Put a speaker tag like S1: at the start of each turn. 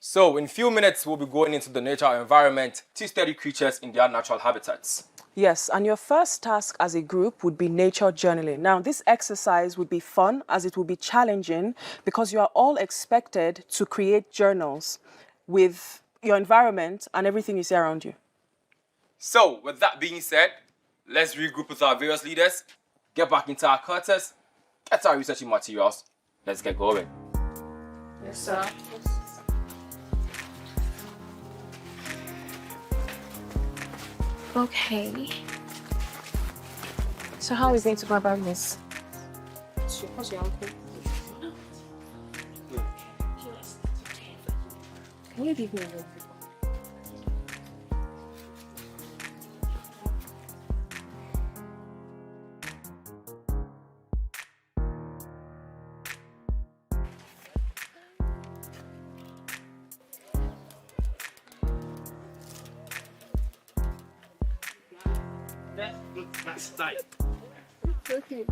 S1: So, in a few minutes, we'll be going into the natural environment to study creatures in their natural habitats.
S2: Yes, and your first task as a group would be nature journaling. Now, this exercise would be fun as it will be challenging because you are all expected to create journals with your environment and everything you see around you.
S1: So, with that being said, let's regroup with our various leaders, get back into our quarters, get our researching materials. Let's get going.
S3: Yes, sir. Okay. So how are we going to go about this? What's your uncle? Can you give me a room?
S4: That's nice.
S3: Okay.